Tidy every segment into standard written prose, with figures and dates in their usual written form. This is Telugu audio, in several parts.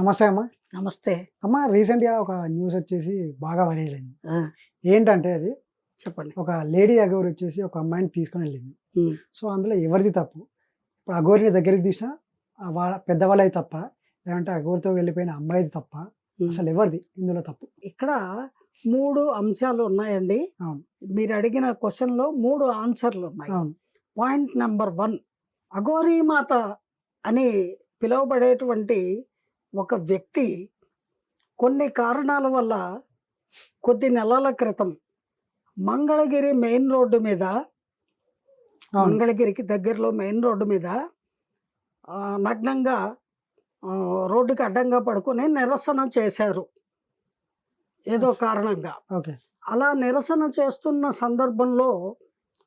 నమస్తే అమ్మ. నమస్తే. అమ్మ రీసెంట్‌గా ఒక న్యూస్ వచ్చేసి బాగా వైరల్ అయింది. ఆ! ఏంటంటే అది చెప్పండి. ఒక లేడీ అఘోరి వచ్చేసి ఒక అమ్మాయిని తీసుకొనెళ్ళింది. హ్మ్. సో, అందులో ఎవరిది తప్పు? ఇప్పుడు అఘోరిని దగ్గరికి తీసినా పెద్దవాళ్ళది తప్పా? లేదంటే అఘోరితో వెళ్ళిపోయిన అమ్మాయిది తప్పా? హ్మ్. అసలు ఎవరిది ఇందులో తప్పు? ఇక్కడ 3 అంశాలు ఉన్నాయండి. అవును. మీరు అడిగిన క్వెషన్‌లో 3 ఆన్సర్‌లు ఉన్నాయి. అవును. పాయింట్ నంబర్ 1 అఘోరీమాత అని పిలువబడేటువంటి ఒక వ్యక్తి కొన్ని కారణాల వల్ల కొద్ది నెలల క్రితం మంగళగిరి మెయిన్ రోడ్డు మీద, అవును. మంగళగిరికి దగ్గరలో మెయిన్ రోడ్డు మీద నగ్నంగా రోడ్డుకి అడ్డంగా పడుకొని నిరసన చేశారు ఏదో కారణంగా. ఓకే. అలా నిరసన చేస్తున్న సందర్భంలో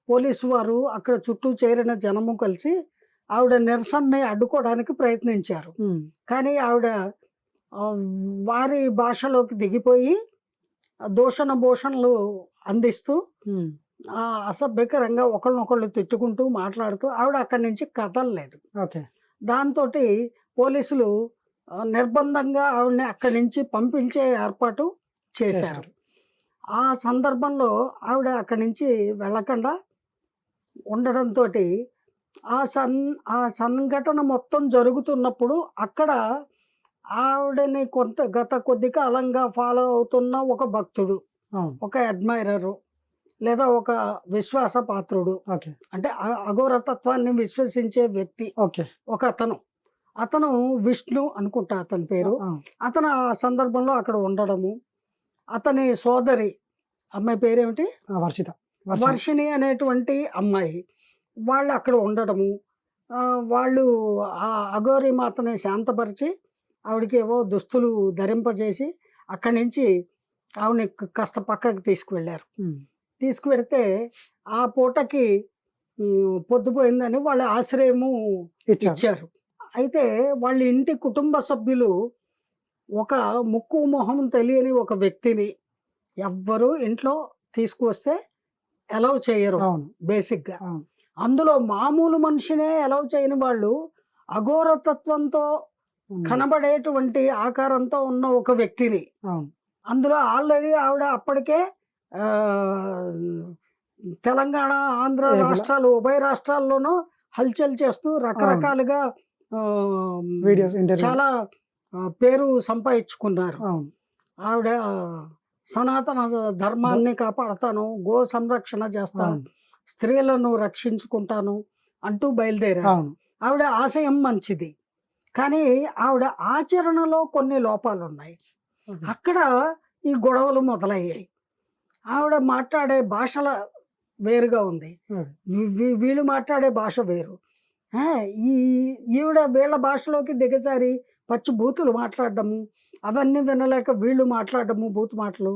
పోలీసు వారు అక్కడ చుట్టూ చేరిన జనము కలిసి ఆవిడ నిరసనని అడ్డుకోవడానికి ప్రయత్నించారు. హ్మ్. కానీ ఆవిడ వారి భాషలోకి దిగిపోయి దూషణ భూషణలు అందిస్తూ హ్మ్. అసభ్యకరంగా ఒకళ్ళనొకళ్ళు తిట్టుకుంటూ మాట్లాడుతూ ఆవిడ అక్కడి నుంచి కదలలేదు. ఓకే. దాంతోటి పోలీసులు నిర్బంధంగా ఆవిడని అక్కడి నుంచి పంపించే ఏర్పాటు చేశారు. ఆ సందర్భంలో ఆవిడ అక్కడి నుంచి వెళ్ళకుండా ఉండడంతోటి ఆ సంఘటన మొత్తం జరుగుతున్నప్పుడు అక్కడ ఆవిడని గత కొద్ది కాలంగా ఫాలో అవుతున్న ఒక భక్తుడు, అవును. ఒక అడ్మైరరు లేదా ఒక విశ్వాస పాత్రుడు, ఓకే. అంటే అఘోరతత్వాన్ని విశ్వసించే వ్యక్తి ఓకే. ఒక అతను విష్ణు అనుకుంటా అతని పేరు. అతను ఆ సందర్భంలో అక్కడ ఉండడము, అతని సోదరి అమ్మాయి పేరేమిటి, వర్షిత. వర్షిణి అనేటువంటి అమ్మాయి, వాళ్ళు అక్కడ ఉండడము, వాళ్ళు ఆ అఘోరి మాతని శాంతపరిచి ఆవిడకి ఏవో దుస్తులు ధరింపజేసి అక్కడి నుంచి ఆవిడని కాస్త పక్కకి తీసుకువెళ్ళారు. తీసుకువెడితే ఆ పూటకి పొద్దుపోయిందని వాళ్ళ ఆశ్రయము ఇచ్చారు. అయితే వాళ్ళ ఇంటి కుటుంబ సభ్యులు ఒక ముక్కు మొహం తెలియని ఒక వ్యక్తిని ఎవ్వరూ ఇంట్లో తీసుకువస్తే అలౌ చేయరు బేసిక్గా. అందులో మామూలు మనిషినే అలౌ చేయని వాళ్ళు అఘోరతత్వంతో కనబడేటువంటి ఆకారంతో ఉన్న ఒక వ్యక్తిని, అందులో ఆల్రెడీ ఆవిడ అప్పటికే తెలంగాణ ఆంధ్ర రాష్ట్రాలు ఉభయ రాష్ట్రాల్లోనూ హల్చల్ చేస్తూ రకరకాలుగా చాలా పేరు సంపాదించుకున్నారు. ఆవిడ సనాతన ధర్మాన్ని కాపాడతాను, గో సంరక్షణ చేస్తాను, స్త్రీలను రక్షించుకుంటాను అంటూ బయలుదేరారు. ఆవిడ ఆశయం మంచిది, కానీ ఆవిడ ఆచరణలో కొన్ని లోపాలు ఉన్నాయి. అక్కడ ఈ గొడవలు మొదలయ్యాయి. ఆవిడ మాట్లాడే భాషల వేరుగా ఉంది, వీళ్ళు మాట్లాడే భాష వేరు. ఈవిడ వీళ్ళ భాషలోకి దిగజారి పచ్చి బూతులు మాట్లాడడము, అవన్నీ వినలేక వీళ్ళు మాట్లాడడము బూతు మాటలు.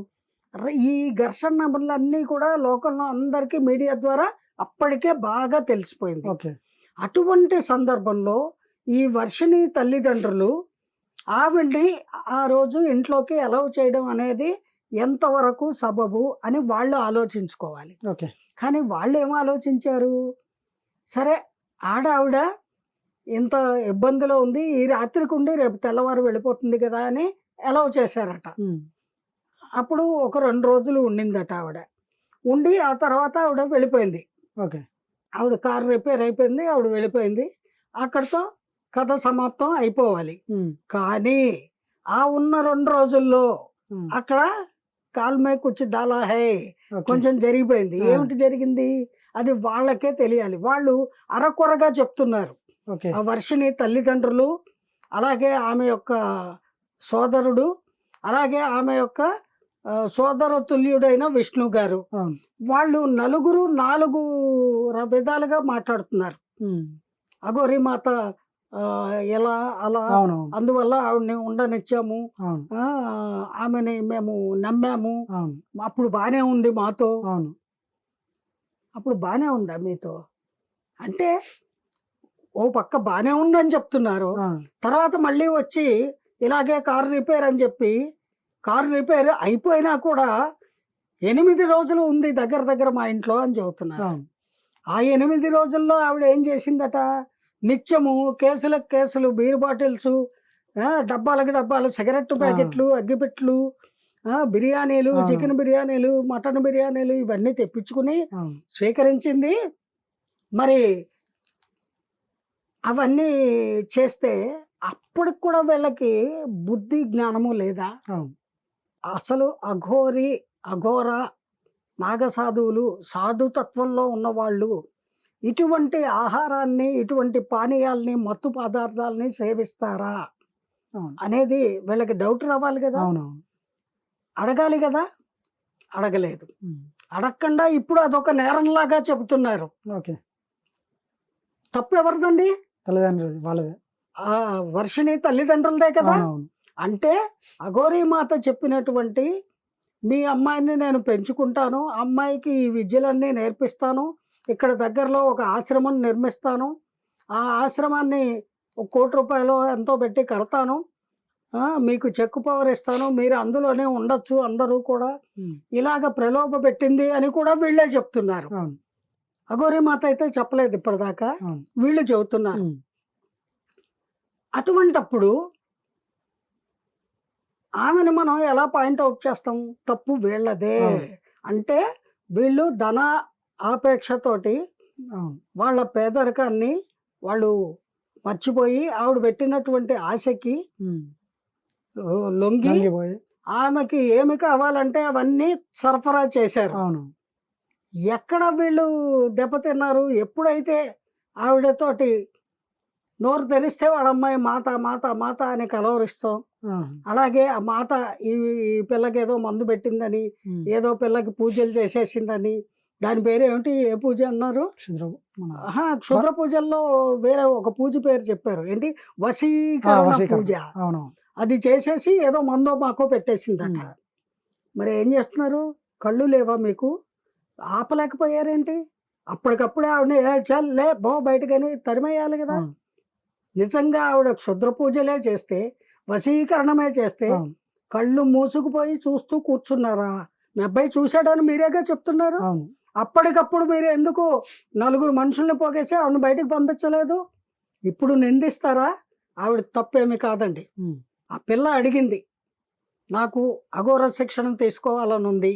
ఈ ఘర్షణలన్నీ కూడా లోకంలో అందరికీ మీడియా ద్వారా అప్పటికే బాగా తెలిసిపోయింది. అటువంటి సందర్భంలో ఈ వర్షిణి తల్లిదండ్రులు ఆవిడ్ని ఆ రోజు ఇంట్లోకి అలౌ చేయడం అనేది ఎంతవరకు సబబు అని వాళ్ళు ఆలోచించుకోవాలి. కానీ వాళ్ళు ఏం ఆలోచించారు, సరే ఆవిడ ఇంత ఇబ్బందిలో ఉంది, ఈ రాత్రికి ఉండి రేపు తెల్లవారు వెళ్ళిపోతుంది కదా అని అలౌ చేశారట. అప్పుడు ఒక 2 రోజులు ఉండిందట ఆవిడ. ఉండి ఆ తర్వాత ఆవిడ వెళ్ళిపోయింది. ఆవిడ కారు రిపేర్ అయిపోయింది, ఆవిడ వెళ్ళిపోయింది. అక్కడితో కథ సమాప్తం అయిపోవాలి. కానీ ఆ ఉన్న 2 రోజుల్లో అక్కడ కాల్మే కుచ్చి దాలా హై కొంచెం జరిగిపోయింది. ఏమిటి జరిగింది అది వాళ్ళకే తెలియాలి. వాళ్ళు అరకొరగా చెప్తున్నారు. ఆ వర్షిణి తల్లిదండ్రులు, అలాగే ఆమె యొక్క సోదరుడు, అలాగే ఆమె యొక్క సోదర తుల్యుడైన విష్ణు గారు, వాళ్ళు నలుగురు 4 విధాలుగా మాట్లాడుతున్నారు. అఘోరి మాత ఎలా అలా, అందువల్ల ఆవిడని ఉండనిచ్చాము, ఆమెని మేము నమ్మాము, అప్పుడు బాగానే ఉంది మాతో. అప్పుడు బాగానే ఉందా మీతో అంటే ఓ పక్క బాగానే ఉందని చెప్తున్నారు, తర్వాత మళ్ళీ వచ్చి ఇలాగే కారు రిపేర్ అని చెప్పి, కారు రిపేర్ అయిపోయినా కూడా 8 రోజులు ఉంది దగ్గర మా ఇంట్లో అని చెబుతున్నారు. ఆ 8 రోజుల్లో ఆవిడ ఏం చేసిందట, నిత్యము కేసులకు కేసులు, బీర్ బాటిల్స్, డబ్బాలకి డబ్బాలు సిగరెట్ ప్యాకెట్లు, అగ్గిపెట్లు, బిర్యానీలు, చికెన్ బిర్యానీలు, మటన్ బిర్యానీలు ఇవన్నీ తెప్పించుకుని స్వీకరించింది. మరి అవన్నీ చేస్తే అప్పటికి కూడా వీళ్ళకి బుద్ధి జ్ఞానము లేదా? అసలు అఘోర నాగసాధువులు సాధుతత్వంలో ఉన్నవాళ్ళు ఇటువంటి ఆహారాన్ని, ఇటువంటి పానీయాల్ని, మత్తు పదార్థాలని సేవిస్తారా అనేది వీళ్ళకి డౌట్ రావాలి కదా, అడగాలి కదా. అడగలేదు. అడగకుండా ఇప్పుడు అదొక నేరంలాగా చెబుతున్నారు. తప్పు ఎవరిదండి? తల్లిదండ్రులు వాళ్ళదే. వర్షిణి తల్లిదండ్రులదే కదా. అంటే అఘోరీ మాత చెప్పినటువంటి మీ అమ్మాయిని నేను పెంచుకుంటాను, అమ్మాయికి ఈ విద్యలన్నీ నేర్పిస్తాను, ఇక్కడ దగ్గరలో ఒక ఆశ్రమం నిర్మిస్తాను, ఆ ఆశ్రమాన్ని ₹1,00,00,000 ఎంతో పెట్టి కడతాను, మీకు చెక్కు పవర్ ఇస్తాను, మీరు అందులోనే ఉండొచ్చు అందరూ కూడా, ఇలాగ ప్రలోభ పెట్టింది అని కూడా వీళ్ళే చెప్తున్నారు. అఘోరీ మాత అయితే చెప్పలేదు ఇప్పటిదాకా, వీళ్ళు చెబుతున్నారు. అటువంటప్పుడు ఆమెను మనం ఎలా పాయింట్అవుట్ చేస్తాం? తప్పు వీళ్ళదే. అంటే వీళ్ళు ధన ఆపేక్షతోటి వాళ్ళ పేదరికాన్ని వాళ్ళు మర్చిపోయి ఆవిడ పెట్టినటువంటి ఆశకి లొంగి ఆమెకి ఏమి కావాలంటే అవన్నీ సరఫరా చేశారు. ఎక్కడ వీళ్ళు దెబ్బతిన్నారు? ఎప్పుడైతే ఆవిడతోటి నోరు తెరిస్తే వాళ్ళ అమ్మాయి మాత మాత మాత అని కలవరిస్తాం, అలాగే ఆ మాత ఈ పిల్లకి ఏదో మందు పెట్టిందని, ఏదో పిల్లకి పూజలు చేసేసిందని, దాని పేరు ఏమిటి, ఏ పూజ అన్నారు? క్షుద్ర పూజల్లో వేరే ఒక పూజ పేరు చెప్పారు, ఏంటి, వశీకరణ పూజ. అది చేసేసి ఏదో మందో మాకో పెట్టేసిందట. మరి ఏం చేస్తున్నారు? కళ్ళు లేవా మీకు? ఆపలేకపోయారేంటి? అప్పటికప్పుడే ఆవిడ చల్లే బో బయటకని తరిమేయాలి కదా. నిజంగా ఆవిడ క్షుద్ర పూజలే చేస్తే, వశీకరణమే చేస్తే కళ్ళు మూసుకుపోయి చూస్తూ కూర్చున్నారా? మీ అబ్బాయి చూశాడని మీరేగా చెప్తున్నారు. అప్పటికప్పుడు మీరు ఎందుకు 4 మనుషుల్ని పోగేసి ఆవిడని బయటకు పంపించలేదు? ఇప్పుడు నిందిస్తారా? ఆవిడ తప్పేమి కాదండి. ఆ పిల్ల అడిగింది, నాకు అఘోర శిక్షణ తీసుకోవాలని ఉంది,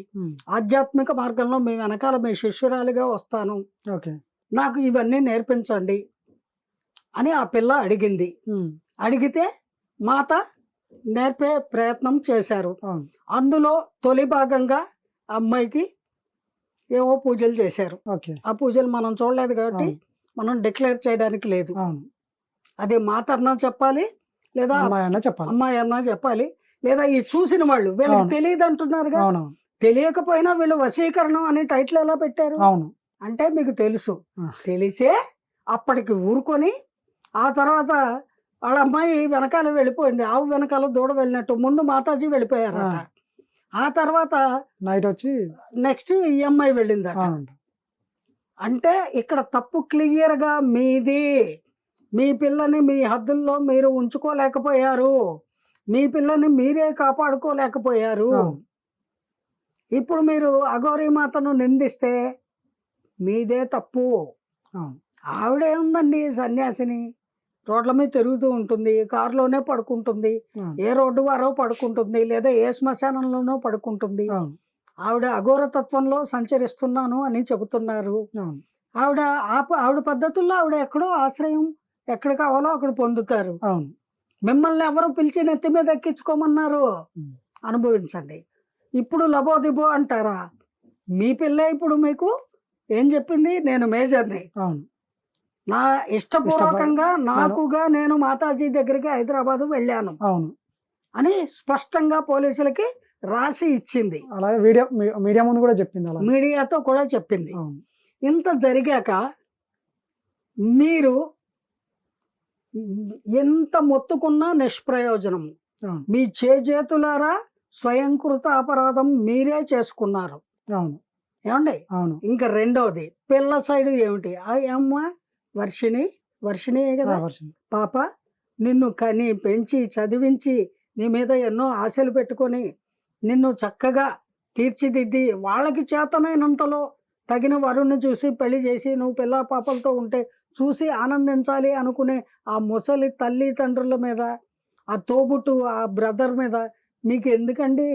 ఆధ్యాత్మిక మార్గంలో మీ వెనకాల మీ శిష్యురాలిగా వస్తాను, నాకు ఇవన్నీ నేర్పించండి అని ఆ పిల్ల అడిగింది. అడిగితే మాత నేర్పే ప్రయత్నం చేశారు. అందులో తొలి భాగంగా అమ్మాయికి ఏవో పూజలు చేశారు. ఆ పూజలు మనం చూడలేదు కాబట్టి మనం డిక్లేర్ చేయడానికి లేదు. అది మాత అన్నా చెప్పాలి, లేదా అమ్మాయి అన్నా చెప్పాలి, లేదా ఈ చూసిన వాళ్ళు వీళ్ళకి తెలియదు అంటున్నారుగా. తెలియకపోయినా వీళ్ళు వశీకరణం అని టైటిల్ ఎలా పెట్టారు? అంటే మీకు తెలుసు, తెలిసే అప్పటికి ఊరుకొని ఆ తర్వాత వాళ్ళ అమ్మాయి వెనకాల వెళ్ళిపోయింది. ఆవు వెనకాల దూడ వెళ్ళినట్టు. ముందు మాతాజీ వెళ్ళిపోయారట, ఆ తర్వాత నైట్ వచ్చి నెక్స్ట్ ఈ అమ్మాయి వెళ్ళిందట. అంటే ఇక్కడ తప్పు క్లియర్గా మీది. మీ పిల్లని మీ హద్దుల్లో మీరు ఉంచుకోలేకపోయారు, మీ పిల్లని మీరే కాపాడుకోలేకపోయారు. ఇప్పుడు మీరు అఘోరీ మాతను నిందిస్తే మీదే తప్పు. ఆవిడే ఉందండి సన్యాసిని, రోడ్ల మీద తిరుగుతూ ఉంటుంది, కారులోనే పడుకుంటుంది, ఏ రోడ్డు వారో పడుకుంటుంది, లేదా ఏ శ్మశానంలోనో పడుకుంటుంది. ఆవిడ అఘోర తత్వంలో సంచరిస్తున్నాను అని చెబుతున్నారు. ఆవిడ పద్ధతుల్లో ఆవిడ ఎక్కడో ఆశ్రయం ఎక్కడ కావాలో అక్కడ పొందుతారు. మిమ్మల్ని ఎవరు పిలిచి నెత్తి మీద ఎక్కించుకోమన్నారు? అనుభవించండి. ఇప్పుడు లబోదిబో అంటారా? మీ పిల్ల ఇప్పుడు మీకు ఏం చెప్పింది? నేను మేజర్ని, నా ఇష్టపూర్వకంగా నాకుగా నేను మాతాజీ దగ్గరికి హైదరాబాద్ వెళ్ళాను అని స్పష్టంగా పోలీసులకి రాసి ఇచ్చింది. అలాగే మీడియా ముందు కూడా చెప్పింది, మీడియాతో కూడా చెప్పింది. ఇంత జరిగాక మీరు ఎంత మొత్తుకున్నా నిష్ప్రయోజనం. మీ చేతులారా స్వయంకృత అపరాధం మీరే చేసుకున్నారు. ఏమండి? ఇంకా రెండవది పిల్ల సైడ్ ఏమిటి? ఆ అమ్మ వర్షిణియే కదా పాప, నిన్ను కని పెంచి చదివించి నీ మీద ఎన్నో ఆశలు పెట్టుకొని నిన్ను చక్కగా తీర్చిదిద్ది వాళ్ళకి చేతనైనంతలో తగిన వరుణ్ణి చూసి పెళ్లి చేసి నువ్వు పిల్ల పాపలతో ఉంటే చూసి ఆనందించాలి అనుకునే ఆ ముసలి తల్లిదండ్రుల మీద ఆ తోబుట్టు ఆ బ్రదర్ మీద మీకు ఎందుకండి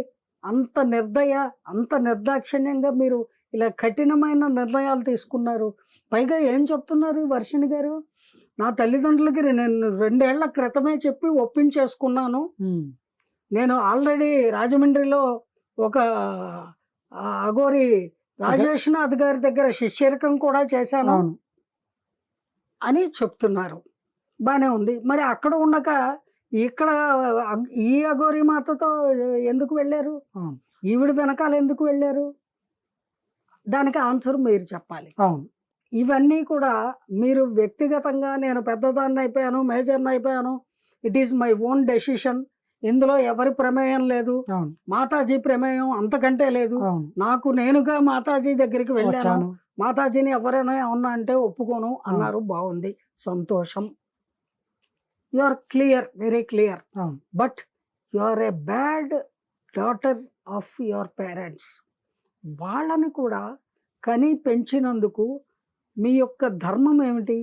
అంత అంత నిర్దాక్షిణ్యంగా మీరు ఇలా కఠినమైన నిర్ణయాలు తీసుకున్నారు? పైగా ఏం చెప్తున్నారు వర్షిణి గారు? నా తల్లిదండ్రులకి నేను 2 ఏళ్ల క్రితమే చెప్పి ఒప్పించేసుకున్నాను. నేను ఆల్రెడీ రాజమండ్రిలో ఒక అఘోరి రాజేష్నాథ్ గారి దగ్గర శిష్యరికం కూడా చేశాను అని చెప్తున్నారు. బానే ఉంది. మరి అక్కడ ఉండక ఇక్కడ ఈ అఘోరి మాతతో ఎందుకు వెళ్ళారు? ఈవిడ వెనకాల ఎందుకు వెళ్ళారు? దానికి ఆన్సర్ మీరు చెప్పాలి. ఇవన్నీ కూడా మీరు వ్యక్తిగతంగా నేను పెద్దదాన్ని అయిపోయాను, మేజర్ని అయిపోయాను, it is my own decision, ఇందులో ఎవరి ప్రమేయం లేదు, మాతాజీ ప్రమేయం అంతకంటే లేదు, నాకు నేనుగా మాతాజీ దగ్గరికి వెళ్ళాను, మాతాజీని ఎవరైనా ఏమన్నా అంటే ఒప్పుకోను అన్నారు. బాగుంది, సంతోషం. You are clear, very clear. But you are a bad daughter of your parents. వాళ్ళని కూడా కని పెంచినందుకు మీ యొక్క ధర్మం ఏమిటి?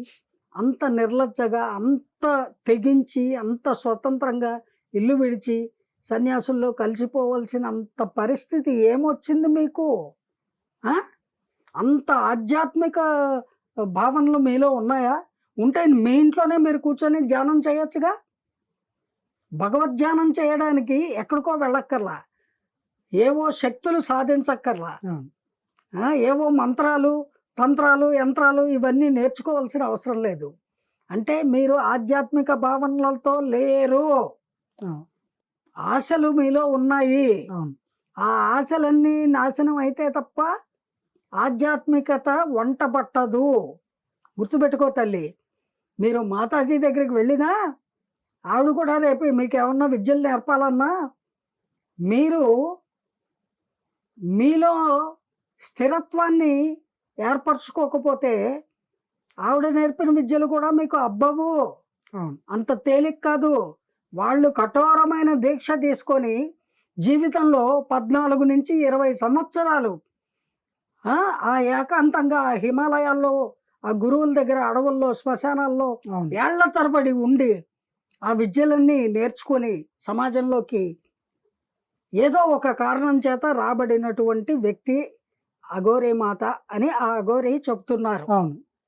అంత నిర్లజ్జగా, అంత తెగించి, అంత స్వతంత్రంగా ఇల్లు విడిచి సన్యాసుల్లో కలిసిపోవలసినంత పరిస్థితి ఏమొచ్చింది మీకు? అంత ఆధ్యాత్మిక భావనలు మీలో ఉన్నాయా? ఉంటే మీ ఇంట్లోనే మీరు కూర్చొని ధ్యానం చేయొచ్చుగా. భగవద్ధ్యానం చేయడానికి ఎక్కడికో వెళ్ళక్కర్లా, ఏవో శక్తులు సాధించక్కర్లా, ఏవో మంత్రాలు, తంత్రాలు, యంత్రాలు ఇవన్నీ నేర్చుకోవాల్సిన అవసరం లేదు. అంటే మీరు ఆధ్యాత్మిక భావనలతో లేరు, ఆశలు మీలో ఉన్నాయి. ఆ ఆశలన్నీ నాశనం అయితే తప్ప ఆధ్యాత్మికత వంట పట్టదు. గుర్తుపెట్టుకో తల్లి. మీరు మాతాజీ దగ్గరికి వెళ్ళినా ఆవిడ కూడా రేపు మీకు ఏమన్నా విద్యలు నేర్పాలన్నా మీరు మీలో స్థిరత్వాన్ని ఏర్పరచుకోకపోతే ఆవిడ నేర్పిన విద్యలు కూడా మీకు అబ్బవు. అంత తేలిక కాదు. వాళ్ళు కఠోరమైన దీక్ష తీసుకొని జీవితంలో 14 నుంచి 20 సంవత్సరాలు ఆ ఏకాంతంగా హిమాలయాల్లో, ఆ గురువుల దగ్గర, అడవుల్లో, శ్మశానాల్లో ఏళ్ల తరబడి ఉండి ఆ విద్యలన్నీ నేర్చుకొని సమాజంలోకి ఏదో ఒక కారణం చేత రాబడినటువంటి వ్యక్తి అఘోరి మాత అని ఆ అఘోరి చెప్తున్నారు.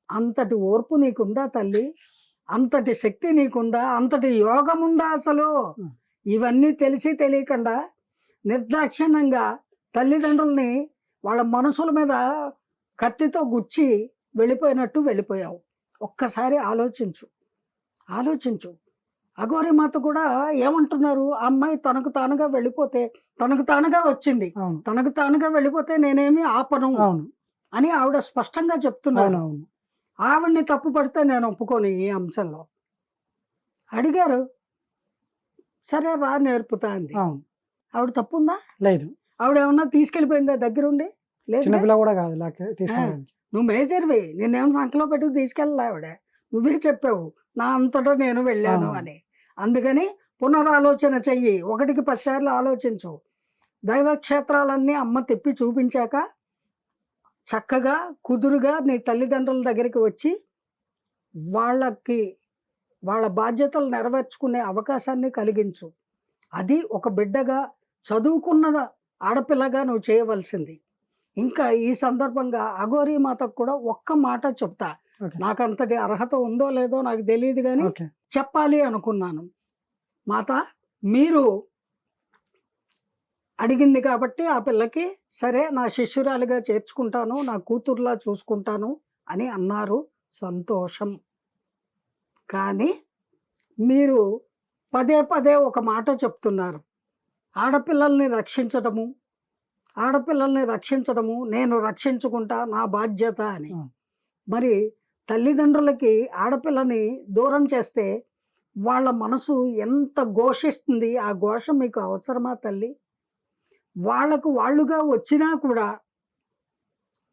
అంతటి ఓర్పు నీకుందా తల్లి? అంతటి శక్తి నీకుందా? అంతటి యోగం ఉందా అసలు? ఇవన్నీ తెలిసి తెలియకుండా నిర్దాక్షిణ్యంగా తల్లిదండ్రుల్ని వాళ్ళ మనసుల మీద కత్తితో గుచ్చి వెళ్ళిపోయినట్టు వెళ్ళిపోయావు. ఒక్కసారి ఆలోచించు. అఘోరి మాత కూడా ఏమంటున్నారు? ఆ అమ్మాయి తనకు తానుగా వెళ్ళిపోతే, తనకు తానుగా వచ్చింది, తనకు తానుగా వెళ్ళిపోతే నేనేమి ఆపను అని ఆవిడ స్పష్టంగా చెప్తున్నారు. ఆవిడ్ని తప్పు పడితే నేను ఒప్పుకోను ఈ అంశంలో. అడిగారు, సరే రా నేర్పుతా అంది. ఆవిడ తప్పుందా? లేదు. ఆవిడ ఏమన్నా తీసుకెళ్ళిపోయిందా దగ్గరుండి? లేదు. నువ్వు మేజర్వి, నేనేమో సంఖ్యలో పెట్టుకు తీసుకెళ్ళలే ఆవిడ. నువ్వే చెప్పావు నా అంతటా నేను వెళ్ళాను అని. అందుకని పునరాలోచన చెయ్యి, 1కి 10 సార్లు ఆలోచించు. దైవక్షేత్రాలన్నీ అమ్మ తెప్పి చూపించాక చక్కగా కుదురుగా నీ తల్లిదండ్రుల దగ్గరికి వచ్చి వాళ్ళ బాధ్యతలు నెరవేర్చుకునే అవకాశాన్ని కలిగించు. అది ఒక బిడ్డగా, చదువుకున్న ఆడపిల్లగా నువ్వు చేయవలసింది. ఇంకా ఈ సందర్భంగా అఘోరి మాతకు కూడా ఒక్క మాట చెప్తా. నాకు అంతటి అర్హత ఉందో లేదో నాకు తెలియదు, కానీ చెప్పాలి అనుకున్నాను. మాత, మీరు అడిగింది కాబట్టి ఆ పిల్లకి సరే నా శిష్యురాలిగా చేర్చుకుంటాను, నా కూతురులా చూసుకుంటాను అని అన్నారు. సంతోషం. కానీ మీరు పదే పదే ఒక మాట చెప్తున్నారు, ఆడపిల్లల్ని రక్షించడము నేను రక్షించుకుంటా, నా బాధ్యత అని. మరి తల్లిదండ్రులకి ఆడపిల్లని దూరం చేస్తే వాళ్ళ మనసు ఎంత ఘోషిస్తుంది. ఆ ఘోష మీకు అవసరమా తల్లి? వాళ్ళుగా వచ్చినా కూడా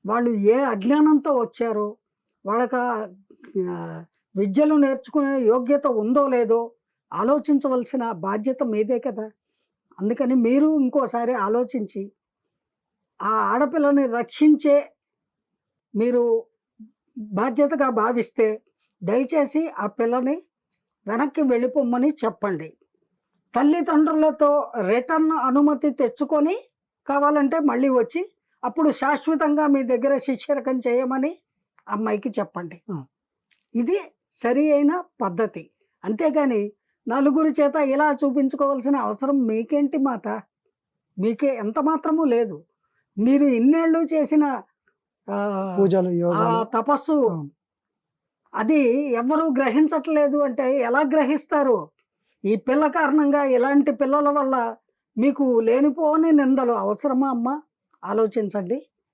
వాళ్ళు ఏ అజ్ఞానంతో వచ్చారో, వాళ్ళకి విద్యలు నేర్చుకునే యోగ్యత ఉందో లేదో ఆలోచించవలసిన బాధ్యత మీదే కదా. అందుకని మీరు ఇంకోసారి ఆలోచించి ఆ ఆడపిల్లని రక్షించే మీరు బాధ్యతగా భావిస్తే దయచేసి ఆ పిల్లని వెనక్కి వెళ్ళిపోమ్మని చెప్పండి. తల్లిదండ్రులతో రిటర్న్ అనుమతి తెచ్చుకొని కావాలంటే మళ్ళీ వచ్చి అప్పుడు శాశ్వతంగా మీ దగ్గర శిష్యరకం చేయమని అమ్మాయికి చెప్పండి. ఇది సరి అయిన పద్ధతి. అంతేగాని నలుగురి చేత ఇలా చూపించుకోవాల్సిన అవసరం మీకేంటి మాత? మీకే ఎంత మాత్రము లేదు. మీరు ఇన్నేళ్ళు చేసిన పూజలు, ఆ యోగాలు. తపస్సు అవును. అది ఎవరు గ్రహించట్లేదు అంటే ఎలా గ్రహిస్తారు? ఈ పిల్ల కారణంగా ఇలాంటి పిల్లల వల్ల మీకు లేనిపోని నిందలు అవసరమా అమ్మా? ఆలోచించండి.